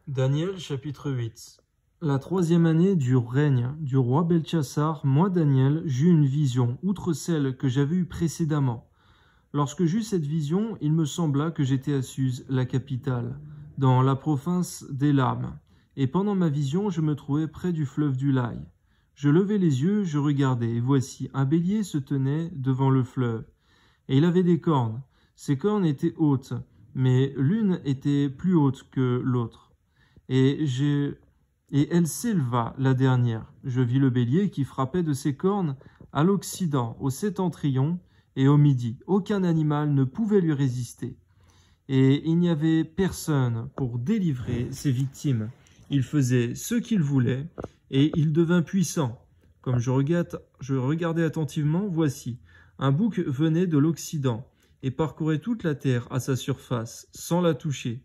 Daniel chapitre 8. La troisième année du règne du roi Beltchassar, moi Daniel, j'eus une vision, outre celle que j'avais eue précédemment. Lorsque j'eus cette vision, il me sembla que j'étais à Suse, la capitale, dans la province d'Élam. Et pendant ma vision, je me trouvais près du fleuve du Laï. Je levai les yeux, je regardai, et voici, un bélier se tenait devant le fleuve. Et il avait des cornes. Ces cornes étaient hautes, mais l'une était plus haute que l'autre. Et elle s'éleva, la dernière. Je vis le bélier qui frappait de ses cornes à l'Occident, au septentrion et au Midi. Aucun animal ne pouvait lui résister. Et il n'y avait personne pour délivrer ses victimes. Il faisait ce qu'il voulait, et il devint puissant. Comme je regardais attentivement, voici, un bouc venait de l'Occident, et parcourait toute la terre à sa surface, sans la toucher.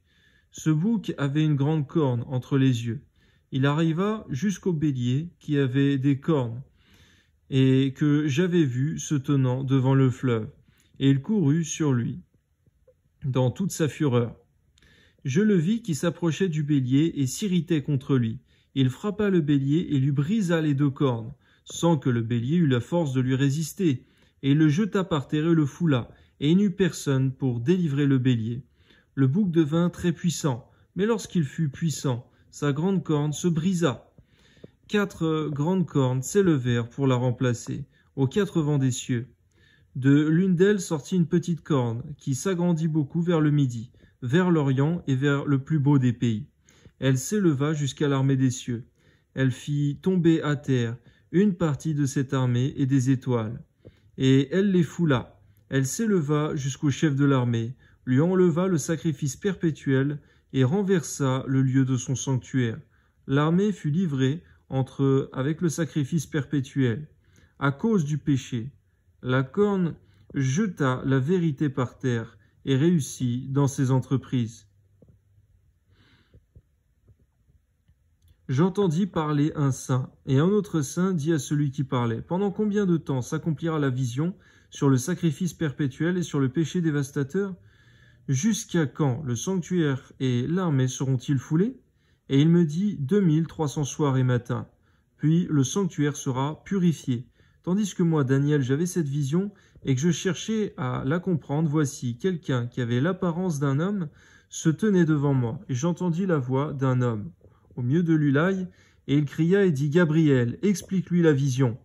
Ce bouc avait une grande corne entre les yeux. Il arriva jusqu'au bélier qui avait des cornes, et que j'avais vu se tenant devant le fleuve, et il courut sur lui, dans toute sa fureur. Je le vis qui s'approchait du bélier et s'irritait contre lui. Il frappa le bélier et lui brisa les deux cornes, sans que le bélier eût la force de lui résister, et il le jeta par terre et le foula, et il n'y eut personne pour délivrer le bélier. Le bouc devint très puissant, mais lorsqu'il fut puissant, sa grande corne se brisa. 4 grandes cornes s'élevèrent pour la remplacer, aux 4 vents des cieux. De l'une d'elles sortit une petite corne, qui s'agrandit beaucoup vers le midi, vers l'Orient et vers le plus beau des pays. Elle s'éleva jusqu'à l'armée des cieux. Elle fit tomber à terre une partie de cette armée et des étoiles. Et elle les foula. Elle s'éleva jusqu'au chef de l'armée, lui enleva le sacrifice perpétuel et renversa le lieu de son sanctuaire. L'armée fut livrée avec le sacrifice perpétuel, à cause du péché. La corne jeta la vérité par terre et réussit dans ses entreprises. J'entendis parler un saint, et un autre saint dit à celui qui parlait, « Pendant combien de temps s'accomplira la vision sur le sacrifice perpétuel et sur le péché dévastateur? Jusqu'à quand le sanctuaire et l'armée seront-ils foulés? » Et il me dit, 2300 soirs et matins. Puis le sanctuaire sera purifié. Tandis que moi, Daniel, j'avais cette vision et que je cherchais à la comprendre, voici, quelqu'un qui avait l'apparence d'un homme se tenait devant moi, et j'entendis la voix d'un homme au milieu de l'Ulaï, et il cria et dit, « Gabriel, explique-lui la vision. »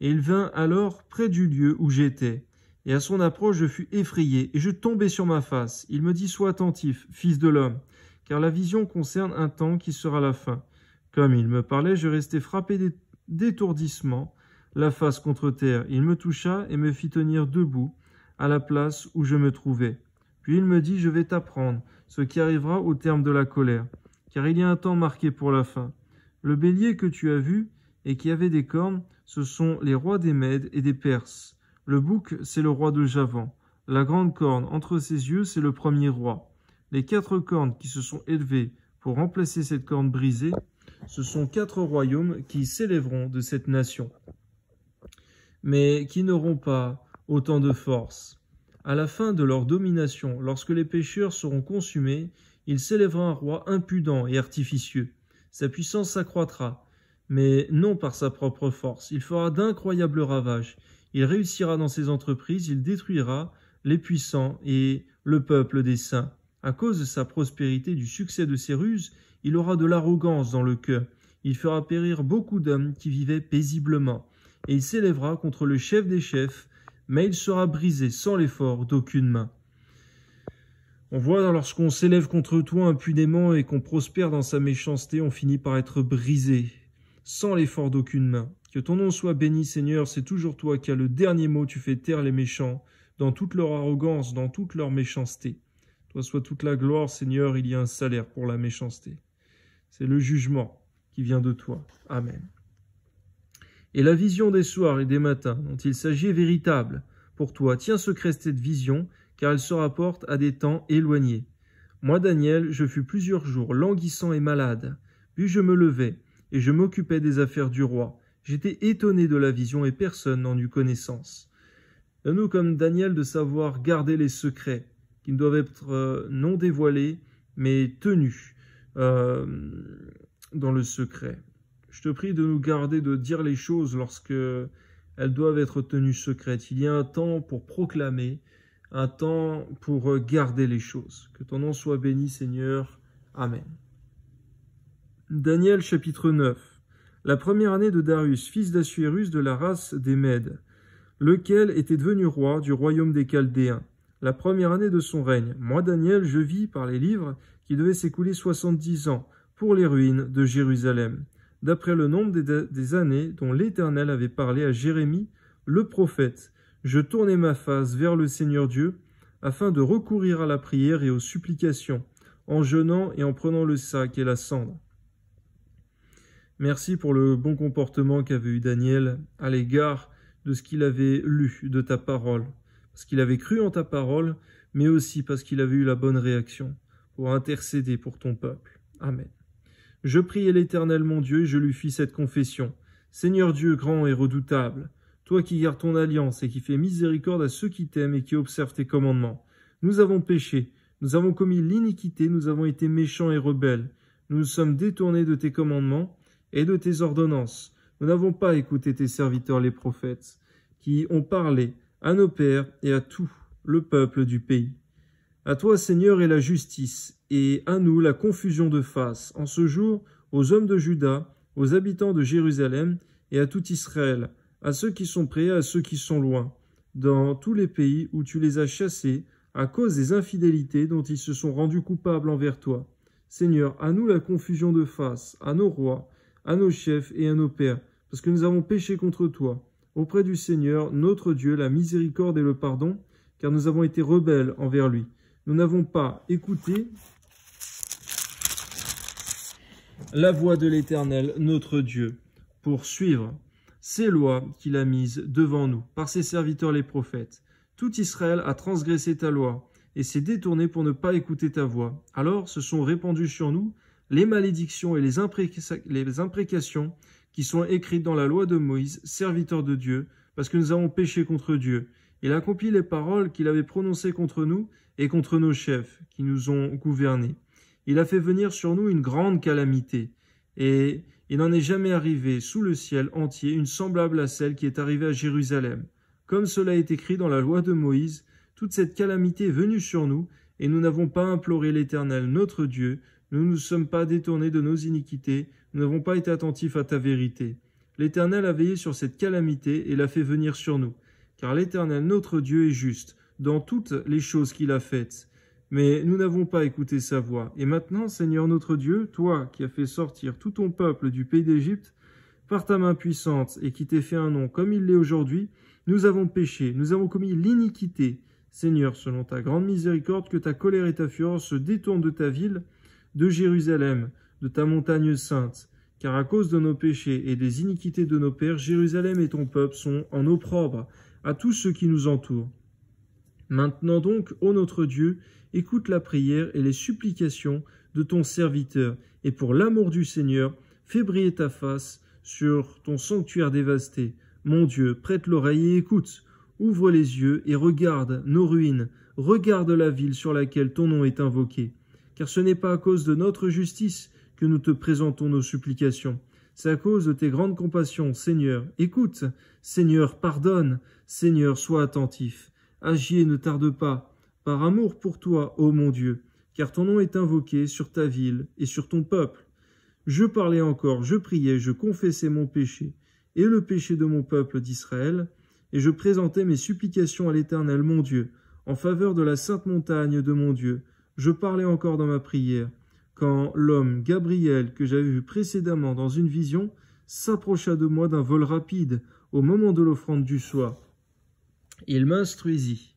Et il vint alors près du lieu où j'étais. Et à son approche, je fus effrayé, et je tombai sur ma face. Il me dit, « Sois attentif, fils de l'homme, car la vision concerne un temps qui sera la fin. » Comme il me parlait, je restai frappé d'étourdissement, la face contre terre. Il me toucha et me fit tenir debout à la place où je me trouvais. Puis il me dit, « Je vais t'apprendre ce qui arrivera au terme de la colère, car il y a un temps marqué pour la fin. Le bélier que tu as vu et qui avait des cornes, ce sont les rois des Mèdes et des Perses. Le bouc, c'est le roi de Javan. La grande corne entre ses yeux, c'est le premier roi. Les 4 cornes qui se sont élevées pour remplacer cette corne brisée, ce sont 4 royaumes qui s'élèveront de cette nation, mais qui n'auront pas autant de force. À la fin de leur domination, lorsque les pécheurs seront consumés, il s'élèvera un roi impudent et artificieux. Sa puissance s'accroîtra, mais non par sa propre force. Il fera d'incroyables ravages. Il réussira dans ses entreprises, il détruira les puissants et le peuple des saints. À cause de sa prospérité et du succès de ses ruses, il aura de l'arrogance dans le cœur. Il fera périr beaucoup d'hommes qui vivaient paisiblement. Et il s'élèvera contre le chef des chefs, mais il sera brisé sans l'effort d'aucune main. On voit lorsqu'on s'élève contre toi impunément et qu'on prospère dans sa méchanceté, on finit par être brisé, sans l'effort d'aucune main. Que ton nom soit béni, Seigneur, c'est toujours toi qui as le dernier mot, tu fais taire les méchants, dans toute leur arrogance, dans toute leur méchanceté. Toi soit toute la gloire, Seigneur, il y a un salaire pour la méchanceté. C'est le jugement qui vient de toi. Amen. Et la vision des soirs et des matins, dont il s'agit est véritable. Pour toi, tiens secret cette vision, car elle se rapporte à des temps éloignés. Moi, Daniel, je fus plusieurs jours languissant et malade. Puis je me levai, et je m'occupais des affaires du roi. J'étais étonné de la vision, et personne n'en eut connaissance. Donne-nous comme Daniel de savoir garder les secrets, qui ne doivent être non dévoilés, mais tenus. dans le secret. Je te prie de nous garder de dire les choses lorsque elles doivent être tenues secrètes. Il y a un temps pour proclamer, un temps pour garder les choses. Que ton nom soit béni, Seigneur. Amen. Daniel chapitre 9. La première année de Darius, fils d'Assuérus de la race des Mèdes, lequel était devenu roi du royaume des Chaldéens. La première année de son règne, moi Daniel, je vis par les livres qu'il devait s'écouler 70 ans pour les ruines de Jérusalem, d'après le nombre des années dont l'Éternel avait parlé à Jérémie, le prophète. Je tournai ma face vers le Seigneur Dieu, afin de recourir à la prière et aux supplications, en jeûnant et en prenant le sac et la cendre. Merci pour le bon comportement qu'avait eu Daniel à l'égard de ce qu'il avait lu de ta parole, parce qu'il avait cru en ta parole, mais aussi parce qu'il avait eu la bonne réaction pour intercéder pour ton peuple. Amen. Je priai l'Éternel mon Dieu et je lui fis cette confession. Seigneur Dieu grand et redoutable, toi qui gardes ton alliance et qui fais miséricorde à ceux qui t'aiment et qui observent tes commandements. Nous avons péché, nous avons commis l'iniquité, nous avons été méchants et rebelles. Nous nous sommes détournés de tes commandements et de tes ordonnances. Nous n'avons pas écouté tes serviteurs les prophètes, qui ont parlé à nos pères et à tout le peuple du pays. À toi, Seigneur, est la justice, et à nous la confusion de face, en ce jour, aux hommes de Juda, aux habitants de Jérusalem, et à tout Israël, à ceux qui sont près, à ceux qui sont loin, dans tous les pays où tu les as chassés, à cause des infidélités dont ils se sont rendus coupables envers toi. Seigneur, à nous la confusion de face, à nos rois, à nos chefs et à nos pères, parce que nous avons péché contre toi. Auprès du Seigneur, notre Dieu, la miséricorde et le pardon, car nous avons été rebelles envers lui. Nous n'avons pas écouté la voix de l'Éternel, notre Dieu, pour suivre ces lois qu'il a mises devant nous, par ses serviteurs les prophètes. Tout Israël a transgressé ta loi, et s'est détourné pour ne pas écouter ta voix. Alors se sont répandues sur nous les malédictions et les imprécations qui sont écrites dans la loi de Moïse, serviteur de Dieu, parce que nous avons péché contre Dieu. Il accomplit les paroles qu'il avait prononcées contre nous et contre nos chefs, qui nous ont gouvernés. Il a fait venir sur nous une grande calamité, et il n'en est jamais arrivé sous le ciel entier une semblable à celle qui est arrivée à Jérusalem. Comme cela est écrit dans la loi de Moïse, toute cette calamité est venue sur nous, et nous n'avons pas imploré l'Éternel, notre Dieu. Nous ne nous sommes pas détournés de nos iniquités, nous n'avons pas été attentifs à ta vérité. L'Éternel a veillé sur cette calamité et l'a fait venir sur nous, car l'Éternel notre Dieu est juste dans toutes les choses qu'il a faites. Mais nous n'avons pas écouté sa voix. Et maintenant, Seigneur notre Dieu, toi qui as fait sortir tout ton peuple du pays d'Égypte, par ta main puissante et qui t'ai fait un nom comme il l'est aujourd'hui, nous avons péché, nous avons commis l'iniquité. Seigneur, selon ta grande miséricorde, que ta colère et ta fureur se détournent de ta ville, de Jérusalem, de ta montagne sainte, car à cause de nos péchés et des iniquités de nos pères, Jérusalem et ton peuple sont en opprobre à tous ceux qui nous entourent. Maintenant donc, ô notre Dieu, écoute la prière et les supplications de ton serviteur, et pour l'amour du Seigneur, fais briller ta face sur ton sanctuaire dévasté. Mon Dieu, prête l'oreille et écoute, ouvre les yeux et regarde nos ruines, regarde la ville sur laquelle ton nom est invoqué. Car ce n'est pas à cause de notre justice que nous te présentons nos supplications. C'est à cause de tes grandes compassions, Seigneur. Écoute, Seigneur, pardonne. Seigneur, sois attentif. Agis et ne tarde pas, par amour pour toi, ô mon Dieu, car ton nom est invoqué sur ta ville et sur ton peuple. Je parlais encore, je priais, je confessais mon péché et le péché de mon peuple d'Israël, et je présentais mes supplications à l'Éternel, mon Dieu, en faveur de la sainte montagne de mon Dieu. Je parlais encore dans ma prière, quand l'homme Gabriel, que j'avais vu précédemment dans une vision, s'approcha de moi d'un vol rapide au moment de l'offrande du soir. Il m'instruisit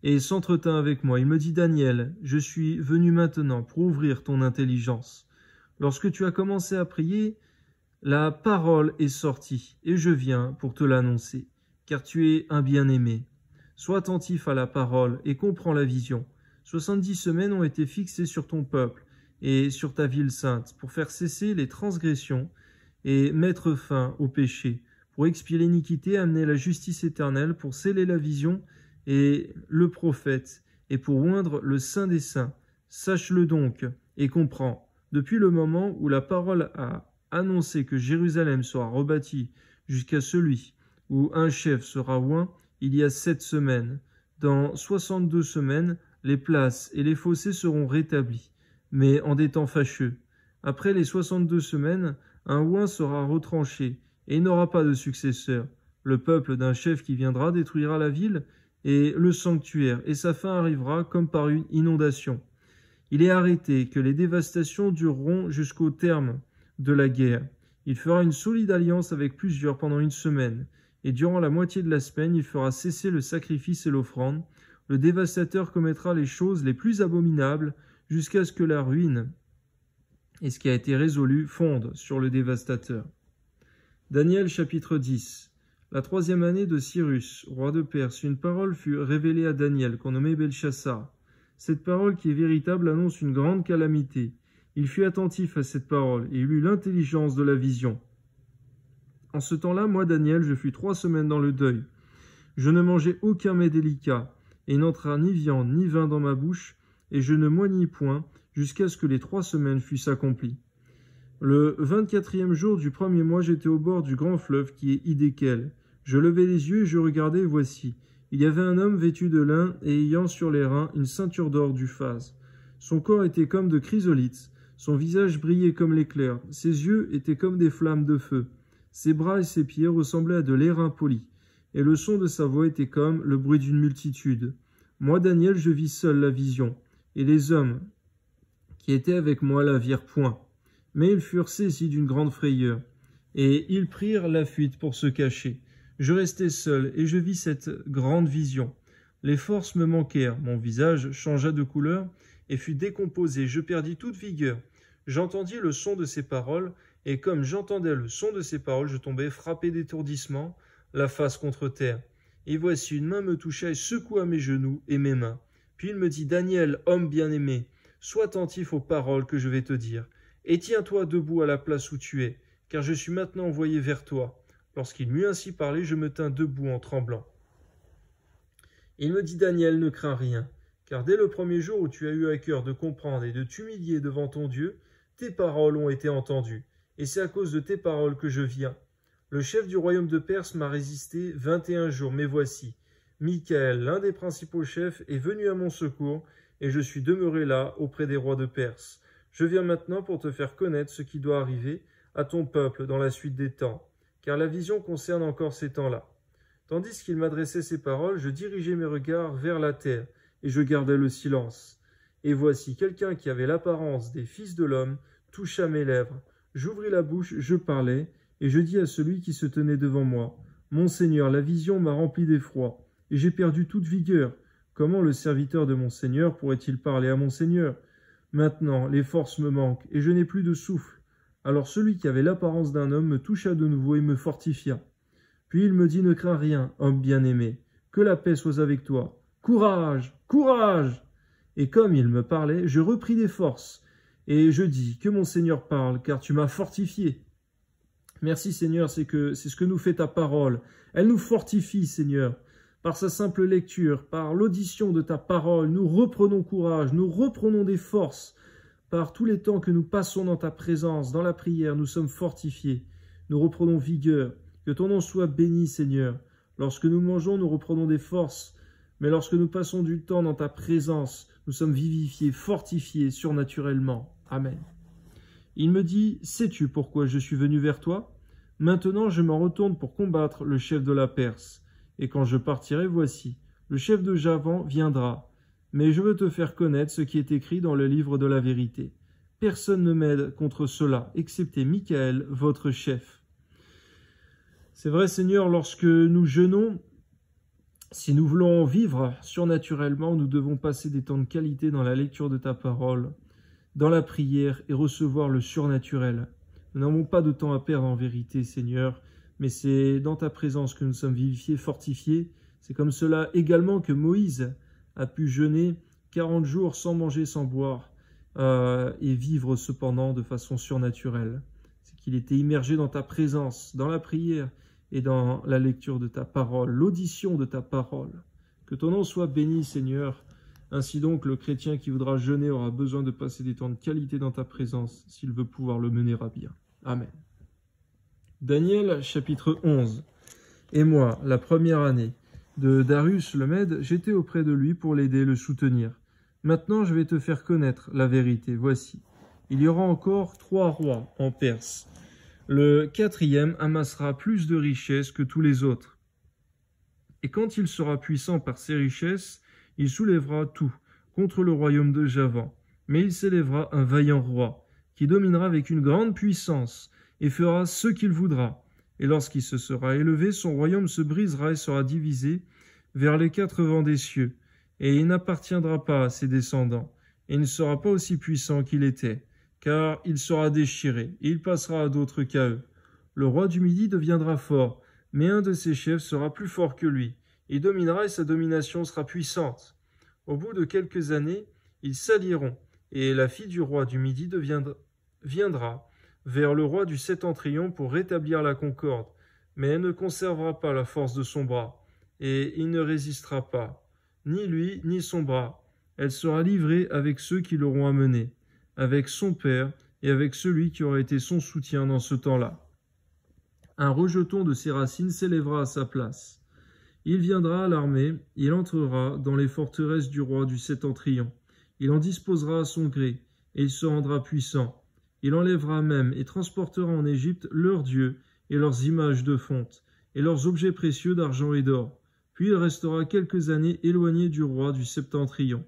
et s'entretint avec moi. Il me dit, Daniel, je suis venu maintenant pour ouvrir ton intelligence. Lorsque tu as commencé à prier, la parole est sortie, et je viens pour te l'annoncer, car tu es un bien-aimé. Sois attentif à la parole et comprends la vision. 70 semaines ont été fixées sur ton peuple et sur ta ville sainte, pour faire cesser les transgressions et mettre fin au péché, pour expier l'iniquité, amener la justice éternelle, pour sceller la vision et le prophète, et pour oindre le Saint des Saints. Sache-le donc et comprends. Depuis le moment où la parole a annoncé que Jérusalem sera rebâtie jusqu'à celui où un chef sera oint, il y a 7 semaines. Dans 62 semaines, les places et les fossés seront rétablis, mais en des temps fâcheux. Après les 62 semaines, un oint sera retranché, et il n'aura pas de successeur. Le peuple d'un chef qui viendra détruira la ville et le sanctuaire, et sa fin arrivera comme par une inondation. Il est arrêté que les dévastations dureront jusqu'au terme de la guerre. Il fera une solide alliance avec plusieurs pendant 1 semaine, et durant la moitié de la semaine, il fera cesser le sacrifice et l'offrande. Le dévastateur commettra les choses les plus abominables jusqu'à ce que la ruine et ce qui a été résolu fondent sur le dévastateur. Daniel chapitre 10. La 3e année de Cyrus, roi de Perse, une parole fut révélée à Daniel, qu'on nommait Belchassar. Cette parole qui est véritable annonce une grande calamité. Il fut attentif à cette parole, et il eut l'intelligence de la vision. En ce temps-là, moi, Daniel, je fus 3 semaines dans le deuil. Je ne mangeai aucun mets délicat, et n'entra ni viande ni vin dans ma bouche, et je ne moignis point, jusqu'à ce que les 3 semaines fussent accomplies. Le 24e jour du 1er mois, j'étais au bord du grand fleuve qui est Hidékel. Je levai les yeux et je regardai, et voici. Il y avait un homme vêtu de lin et ayant sur les reins une ceinture d'or du phase. Son corps était comme de chrysolithes, son visage brillait comme l'éclair, ses yeux étaient comme des flammes de feu. Ses bras et ses pieds ressemblaient à de l'airain poli, et le son de sa voix était comme le bruit d'une multitude. Moi, Daniel, je vis seul la vision, et les hommes qui étaient avec moi la virent point. Mais ils furent saisis d'une grande frayeur, et ils prirent la fuite pour se cacher. Je restai seul, et je vis cette grande vision. Les forces me manquèrent, mon visage changea de couleur, et fut décomposé, je perdis toute vigueur. J'entendis le son de ses paroles, et comme j'entendais le son de ses paroles, je tombai frappé d'étourdissement, la face contre terre. Et voici une main me toucha et secoua mes genoux et mes mains. Puis il me dit, Daniel, homme bien-aimé, sois attentif aux paroles que je vais te dire, et tiens-toi debout à la place où tu es, car je suis maintenant envoyé vers toi. Lorsqu'il m'eut ainsi parlé, je me tins debout en tremblant. Il me dit, Daniel, ne crains rien, car dès le 1er jour où tu as eu à cœur de comprendre et de t'humilier devant ton Dieu, tes paroles ont été entendues, et c'est à cause de tes paroles que je viens. Le chef du royaume de Perse m'a résisté 21 jours, mais voici, Michaël, l'un des principaux chefs, est venu à mon secours, et je suis demeuré là auprès des rois de Perse. Je viens maintenant pour te faire connaître ce qui doit arriver à ton peuple dans la suite des temps, car la vision concerne encore ces temps-là. Tandis qu'il m'adressait ces paroles, je dirigeais mes regards vers la terre, et je gardais le silence. Et voici, quelqu'un qui avait l'apparence des fils de l'homme toucha mes lèvres. J'ouvris la bouche, je parlais, et je dis à celui qui se tenait devant moi, « Mon Seigneur, la vision m'a rempli d'effroi, et j'ai perdu toute vigueur. Comment le serviteur de mon Seigneur pourrait-il parler à mon Seigneur? Maintenant, les forces me manquent, et je n'ai plus de souffle. » Alors celui qui avait l'apparence d'un homme me toucha de nouveau et me fortifia. Puis il me dit, « Ne crains rien, homme bien-aimé, que la paix soit avec toi. Courage, courage !» Et comme il me parlait, je repris des forces, et je dis, « Que mon Seigneur parle, car tu m'as fortifié. » Merci Seigneur, c'est ce que nous fait ta parole. Elle nous fortifie, Seigneur. Par sa simple lecture, par l'audition de ta parole, nous reprenons courage, nous reprenons des forces. Par tous les temps que nous passons dans ta présence, dans la prière, nous sommes fortifiés. Nous reprenons vigueur. Que ton nom soit béni, Seigneur. Lorsque nous mangeons, nous reprenons des forces. Mais lorsque nous passons du temps dans ta présence, nous sommes vivifiés, fortifiés surnaturellement. Amen. Il me dit, « Sais-tu pourquoi je suis venu vers toi? Maintenant je m'en retourne pour combattre le chef de la Perse. Et quand je partirai, voici, le chef de Javan viendra. Mais je veux te faire connaître ce qui est écrit dans le livre de la vérité. Personne ne m'aide contre cela, excepté Michaël, votre chef. » C'est vrai, Seigneur, lorsque nous jeûnons, si nous voulons vivre surnaturellement, nous devons passer des temps de qualité dans la lecture de ta parole, dans la prière et recevoir le surnaturel. Nous n'avons pas de temps à perdre en vérité, Seigneur, mais c'est dans ta présence que nous sommes vivifiés, fortifiés. C'est comme cela également que Moïse a pu jeûner 40 jours sans manger, sans boire, et vivre cependant de façon surnaturelle. C'est qu'il était immergé dans ta présence, dans la prière et dans la lecture de ta parole, l'audition de ta parole. Que ton nom soit béni, Seigneur, Ainsi donc, le chrétien qui voudra jeûner aura besoin de passer des temps de qualité dans ta présence, s'il veut pouvoir le mener à bien. Amen. Daniel, chapitre 11. Et moi, la première année de Darius le Mède, j'étais auprès de lui pour l'aider et le soutenir. Maintenant, je vais te faire connaître la vérité. Voici, il y aura encore 3 rois en Perse. Le 4e amassera plus de richesses que tous les autres. Et quand il sera puissant par ses richesses, il soulèvera tout contre le royaume de Javan. Mais il s'élèvera un vaillant roi, qui dominera avec une grande puissance, et fera ce qu'il voudra. Et lorsqu'il se sera élevé, son royaume se brisera et sera divisé vers les 4 vents des cieux, et il n'appartiendra pas à ses descendants, et il ne sera pas aussi puissant qu'il était, car il sera déchiré, et il passera à d'autres qu'à eux. Le roi du Midi deviendra fort, mais un de ses chefs sera plus fort que lui. Il dominera et sa domination sera puissante. Au bout de quelques années, ils s'allieront, et la fille du roi du Midi viendra vers le roi du Septentrion pour rétablir la concorde, mais elle ne conservera pas la force de son bras, et il ne résistera pas, ni lui ni son bras. Elle sera livrée avec ceux qui l'auront amenée, avec son père et avec celui qui aura été son soutien dans ce temps-là. Un rejeton de ses racines s'élèvera à sa place. Il viendra à l'armée, il entrera dans les forteresses du roi du Septentrion. Il en disposera à son gré, et il se rendra puissant. Il enlèvera même et transportera en Égypte leurs dieux et leurs images de fonte, et leurs objets précieux d'argent et d'or. Puis il restera quelques années éloigné du roi du Septentrion.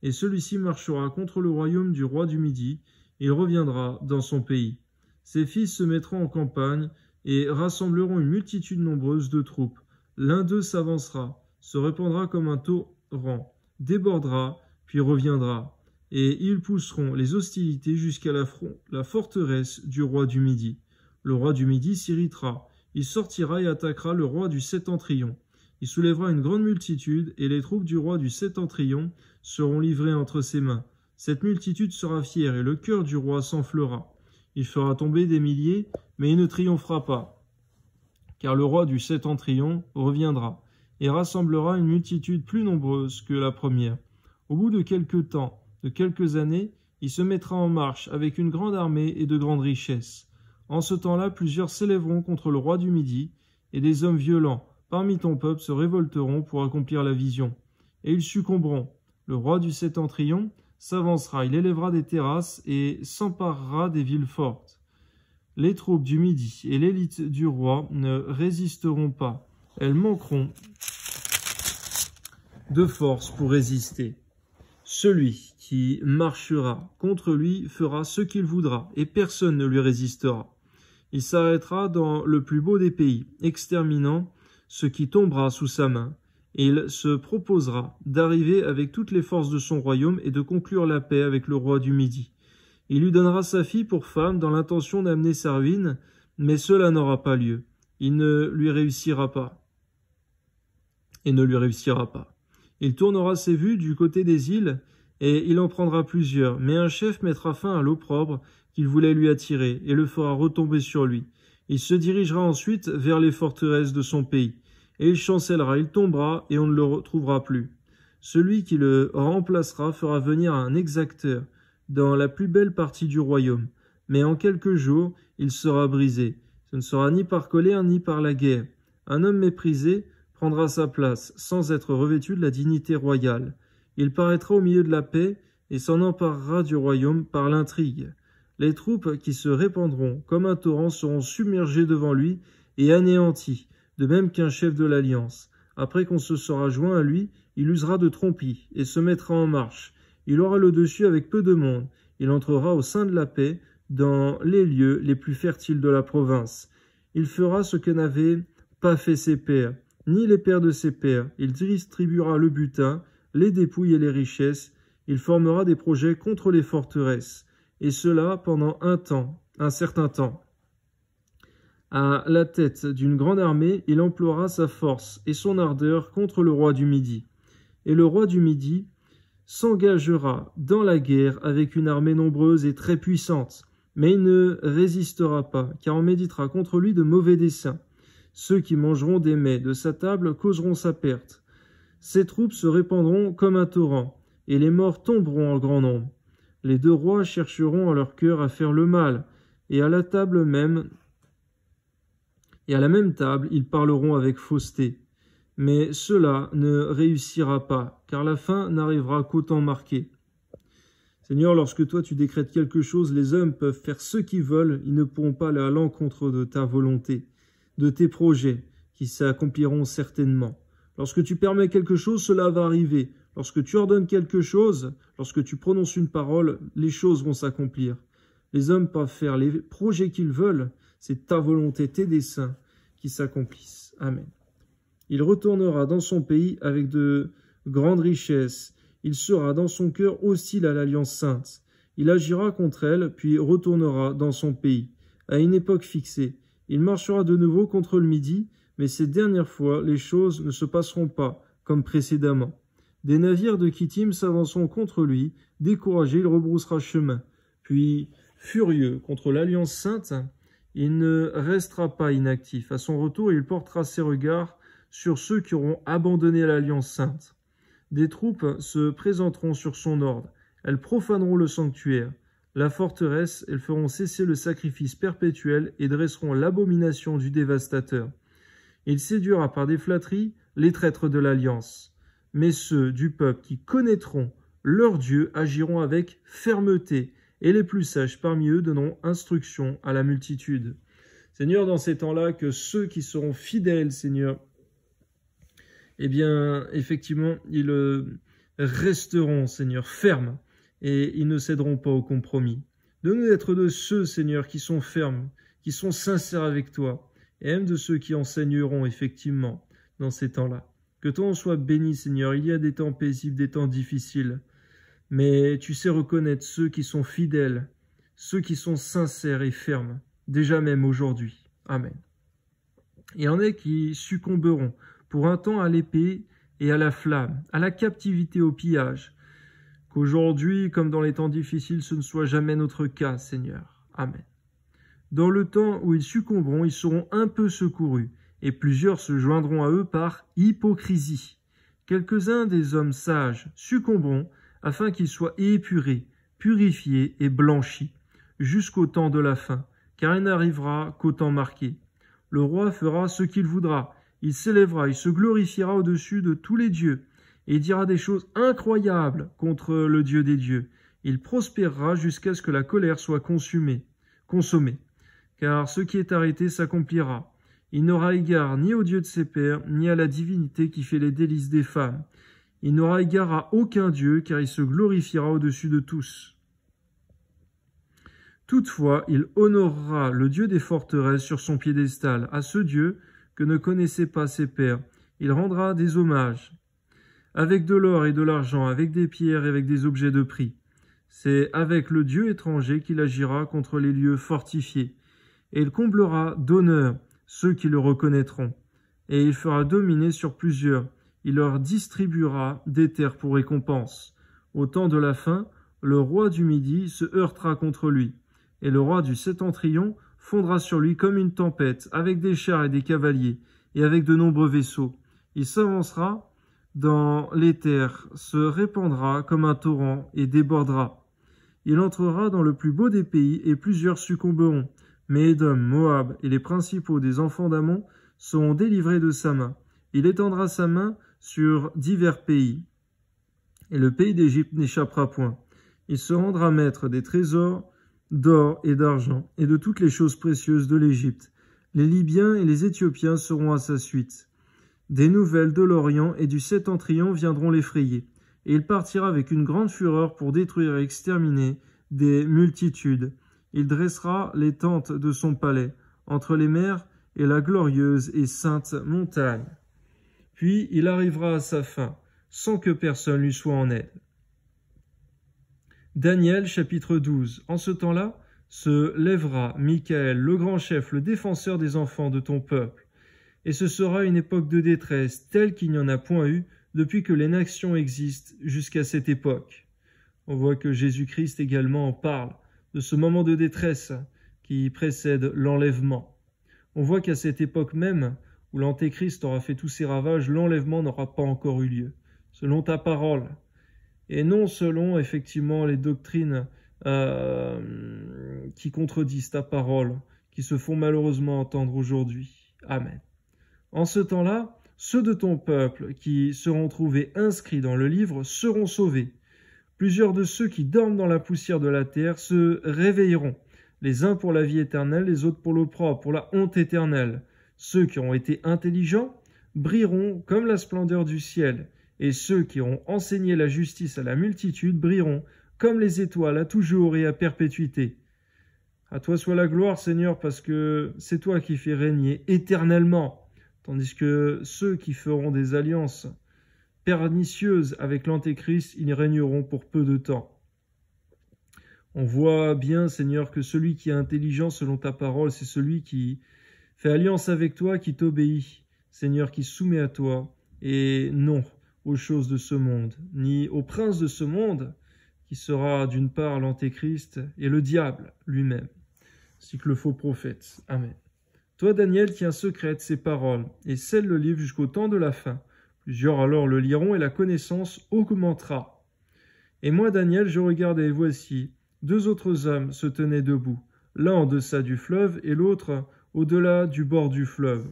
Et celui-ci marchera contre le royaume du roi du Midi, et il reviendra dans son pays. Ses fils se mettront en campagne, et rassembleront une multitude nombreuse de troupes. L'un d'eux s'avancera, se répandra comme un torrent, débordera, puis reviendra, et ils pousseront les hostilités jusqu'à la forteresse du roi du Midi. Le roi du Midi s'irritera, il sortira et attaquera le roi du Septentrion. Il soulèvera une grande multitude, et les troupes du roi du Septentrion seront livrées entre ses mains. Cette multitude sera fière, et le cœur du roi s'enflera. Il fera tomber des milliers, mais il ne triomphera pas, car le roi du Septentrion reviendra, et rassemblera une multitude plus nombreuse que la première. Au bout de quelques temps, de quelques années, il se mettra en marche avec une grande armée et de grandes richesses. En ce temps-là, plusieurs s'élèveront contre le roi du Midi, et des hommes violents parmi ton peuple se révolteront pour accomplir la vision, et ils succomberont. Le roi du Septentrion s'avancera, il élèvera des terrasses et s'emparera des villes fortes. Les troupes du Midi et l'élite du roi ne résisteront pas. Elles manqueront de force pour résister. Celui qui marchera contre lui fera ce qu'il voudra, et personne ne lui résistera. Il s'arrêtera dans le plus beau des pays, exterminant ce qui tombera sous sa main. Il se proposera d'arriver avec toutes les forces de son royaume et de conclure la paix avec le roi du Midi. Il lui donnera sa fille pour femme dans l'intention d'amener sa ruine, mais cela n'aura pas lieu. Il ne lui réussira pas. Il tournera ses vues du côté des îles, et il en prendra plusieurs, mais un chef mettra fin à l'opprobre qu'il voulait lui attirer, et le fera retomber sur lui. Il se dirigera ensuite vers les forteresses de son pays, et il chancellera, il tombera, et on ne le retrouvera plus. Celui qui le remplacera fera venir un exacteur dans la plus belle partie du royaume, mais en quelques jours il sera brisé. Ce ne sera ni par colère ni par la guerre. Un homme méprisé prendra sa place, sans être revêtu de la dignité royale. Il paraîtra au milieu de la paix, et s'en emparera du royaume par l'intrigue. Les troupes qui se répandront comme un torrent seront submergées devant lui et anéanties, de même qu'un chef de l'alliance. Après qu'on se sera joint à lui, il usera de tromperie et se mettra en marche. Il aura le dessus avec peu de monde. Il entrera au sein de la paix, dans les lieux les plus fertiles de la province. Il fera ce que n'avaient pas fait ses pères, ni les pères de ses pères. Il distribuera le butin, les dépouilles et les richesses. Il formera des projets contre les forteresses, et cela pendant un certain temps. À la tête d'une grande armée, il emploiera sa force et son ardeur contre le roi du Midi. Et le roi du Midi s'engagera dans la guerre avec une armée nombreuse et très puissante, mais il ne résistera pas, car on méditera contre lui de mauvais desseins. Ceux qui mangeront des mets de sa table causeront sa perte. Ses troupes se répandront comme un torrent, et les morts tomberont en grand nombre. Les deux rois chercheront à leur cœur à faire le mal, et à la même table, ils parleront avec fausseté. Mais cela ne réussira pas, car la fin n'arrivera qu'au temps marqué. Seigneur, lorsque toi tu décrètes quelque chose, les hommes peuvent faire ce qu'ils veulent, ils ne pourront pas aller à l'encontre de ta volonté, de tes projets, qui s'accompliront certainement. Lorsque tu permets quelque chose, cela va arriver. Lorsque tu ordonnes quelque chose, lorsque tu prononces une parole, les choses vont s'accomplir. Les hommes peuvent faire les projets qu'ils veulent, c'est ta volonté, tes desseins qui s'accomplissent. Amen. Il retournera dans son pays avec de grandes richesses. Il sera dans son cœur hostile à l'alliance sainte. Il agira contre elle, puis retournera dans son pays. À une époque fixée, il marchera de nouveau contre le Midi, mais cette dernière fois, les choses ne se passeront pas comme précédemment. Des navires de Kittim s'avanceront contre lui. Découragé, il rebroussera chemin. Puis, furieux contre l'alliance sainte, il ne restera pas inactif. À son retour, il portera ses regards sur ceux qui auront abandonné l'alliance sainte. Des troupes se présenteront sur son ordre. Elles profaneront le sanctuaire. La forteresse, elles feront cesser le sacrifice perpétuel et dresseront l'abomination du dévastateur. Il séduira par des flatteries les traîtres de l'alliance. Mais ceux du peuple qui connaîtront leur Dieu agiront avec fermeté, et les plus sages parmi eux donneront instruction à la multitude. Seigneur, dans ces temps-là, que ceux qui seront fidèles, Seigneur, eh bien, effectivement, ils resteront, Seigneur, fermes, et ils ne céderont pas au compromis. Donne-nous d'être de ceux, Seigneur, qui sont fermes, qui sont sincères avec toi, et même de ceux qui enseigneront, effectivement, dans ces temps-là. Que ton nom soit béni, Seigneur. Il y a des temps paisibles, des temps difficiles, mais tu sais reconnaître ceux qui sont fidèles, ceux qui sont sincères et fermes, déjà même aujourd'hui. Amen. Il y en a qui succomberont pour un temps à l'épée et à la flamme, à la captivité, au pillage. Qu'aujourd'hui, comme dans les temps difficiles, ce ne soit jamais notre cas, Seigneur. Amen. Dans le temps où ils succomberont, ils seront un peu secourus, et plusieurs se joindront à eux par hypocrisie. Quelques-uns des hommes sages succomberont, afin qu'ils soient épurés, purifiés et blanchis, jusqu'au temps de la fin, car il n'arrivera qu'au temps marqué. Le roi fera ce qu'il voudra, il s'élèvera, il se glorifiera au-dessus de tous les dieux, et il dira des choses incroyables contre le Dieu des dieux. Il prospérera jusqu'à ce que la colère soit consommée, car ce qui est arrêté s'accomplira. Il n'aura égard ni au Dieu de ses pères, ni à la divinité qui fait les délices des femmes. Il n'aura égard à aucun Dieu, car il se glorifiera au-dessus de tous. Toutefois, il honorera le Dieu des forteresses sur son piédestal, à ce Dieu que ne connaissaient pas ses pères. Il rendra des hommages, avec de l'or et de l'argent, avec des pierres et avec des objets de prix. C'est avec le Dieu étranger qu'il agira contre les lieux fortifiés, et il comblera d'honneur ceux qui le reconnaîtront, et il fera dominer sur plusieurs. Il leur distribuera des terres pour récompense. Au temps de la fin, le roi du Midi se heurtera contre lui, et le roi du Septentrion fondra sur lui comme une tempête, avec des chars et des cavaliers, et avec de nombreux vaisseaux. Il s'avancera dans les terres, se répandra comme un torrent et débordera. Il entrera dans le plus beau des pays, et plusieurs succomberont. Mais Édom, Moab et les principaux des enfants d'Ammon seront délivrés de sa main. Il étendra sa main sur divers pays, et le pays d'Égypte n'échappera point. Il se rendra maître des trésors d'or et d'argent, et de toutes les choses précieuses de l'Égypte. Les Libyens et les Éthiopiens seront à sa suite. Des nouvelles de l'Orient et du Septentrion viendront l'effrayer, et il partira avec une grande fureur pour détruire et exterminer des multitudes. Il dressera les tentes de son palais, entre les mers et la glorieuse et sainte montagne. Puis il arrivera à sa fin, sans que personne lui soit en aide. Daniel chapitre 12. En ce temps-là, se lèvera Michaël, le grand chef, le défenseur des enfants de ton peuple. Et ce sera une époque de détresse, telle qu'il n'y en a point eu depuis que les nations existent jusqu'à cette époque. On voit que Jésus-Christ également en parle de ce moment de détresse qui précède l'enlèvement. On voit qu'à cette époque même, où l'Antéchrist aura fait tous ses ravages, l'enlèvement n'aura pas encore eu lieu. Selon ta parole, et non selon effectivement les doctrines qui contredisent ta parole, qui se font malheureusement entendre aujourd'hui. Amen. En ce temps-là, ceux de ton peuple qui seront trouvés inscrits dans le livre seront sauvés. Plusieurs de ceux qui dorment dans la poussière de la terre se réveilleront, les uns pour la vie éternelle, les autres pour l'opprobre, pour la honte éternelle. Ceux qui ont été intelligents brilleront comme la splendeur du ciel, et ceux qui ont enseigné la justice à la multitude brilleront comme les étoiles à toujours et à perpétuité. À toi soit la gloire, Seigneur, parce que c'est toi qui fais régner éternellement, tandis que ceux qui feront des alliances pernicieuses avec l'Antéchrist, ils régneront pour peu de temps. On voit bien, Seigneur, que celui qui est intelligent selon ta parole, c'est celui qui fait alliance avec toi, qui t'obéit, Seigneur, qui soumet à toi, et non aux choses de ce monde, ni au prince de ce monde, qui sera d'une part l'Antéchrist et le diable lui-même, ainsi que le faux prophète. Amen. Toi, Daniel, tiens secrète ces paroles, et scelle le livre jusqu'au temps de la fin. Plusieurs alors le liront, et la connaissance augmentera. Et moi, Daniel, je regardais, et voici, deux autres hommes se tenaient debout, l'un en deçà du fleuve, et l'autre au-delà du bord du fleuve.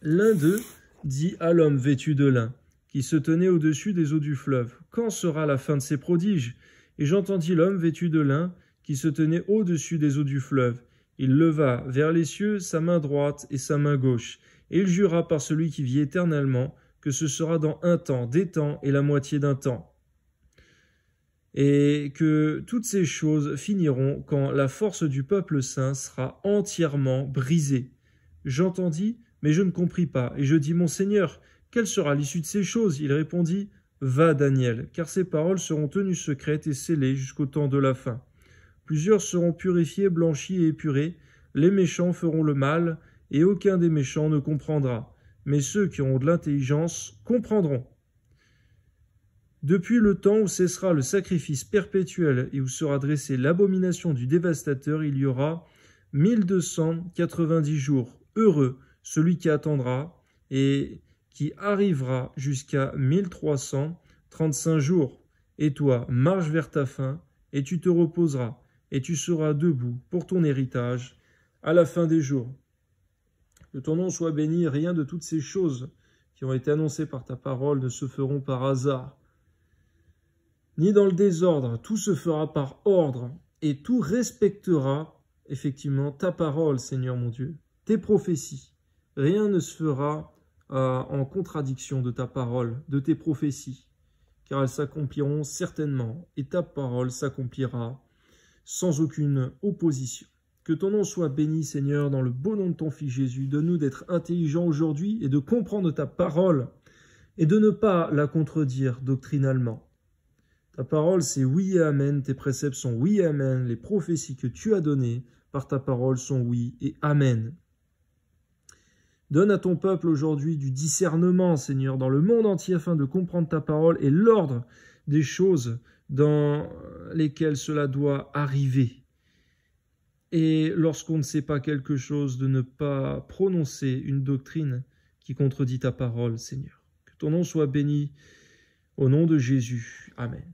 L'un d'eux dit à l'homme vêtu de lin, qui se tenait au-dessus des eaux du fleuve, « Quand sera la fin de ces prodiges ?» Et j'entendis l'homme vêtu de lin, qui se tenait au-dessus des eaux du fleuve. Il leva vers les cieux sa main droite et sa main gauche, et il jura par celui qui vit éternellement que ce sera dans un temps, des temps et la moitié d'un temps, et que toutes ces choses finiront quand la force du peuple saint sera entièrement brisée. J'entendis, mais je ne compris pas, et je dis, « Mon Seigneur, quelle sera l'issue de ces choses ?» Il répondit, « Va, Daniel, car ces paroles seront tenues secrètes et scellées jusqu'au temps de la fin. Plusieurs seront purifiés, blanchis et épurés, les méchants feront le mal, et aucun des méchants ne comprendra, mais ceux qui auront de l'intelligence comprendront. Depuis le temps où cessera le sacrifice perpétuel et où sera dressée l'abomination du dévastateur, il y aura 1290 jours. Heureux celui qui attendra et qui arrivera jusqu'à 1335 jours. Et toi, marche vers ta fin, et tu te reposeras, et tu seras debout pour ton héritage à la fin des jours. Que ton nom soit béni, rien de toutes ces choses qui ont été annoncées par ta parole ne se feront par hasard, ni dans le désordre, tout se fera par ordre, et tout respectera effectivement ta parole, Seigneur mon Dieu, tes prophéties. Rien ne se fera en contradiction de ta parole, de tes prophéties, car elles s'accompliront certainement, et ta parole s'accomplira sans aucune opposition. Que ton nom soit béni, Seigneur, dans le beau nom de ton Fils Jésus. Donne-nous d'être intelligents aujourd'hui et de comprendre ta parole et de ne pas la contredire doctrinalement. Ta parole, c'est oui et amen. Tes préceptes sont oui et amen. Les prophéties que tu as données par ta parole sont oui et amen. Donne à ton peuple aujourd'hui du discernement, Seigneur, dans le monde entier afin de comprendre ta parole et l'ordre des choses dans lesquelles cela doit arriver. Et lorsqu'on ne sait pas quelque chose, de ne pas prononcer une doctrine qui contredit ta parole, Seigneur. Que ton nom soit béni au nom de Jésus. Amen.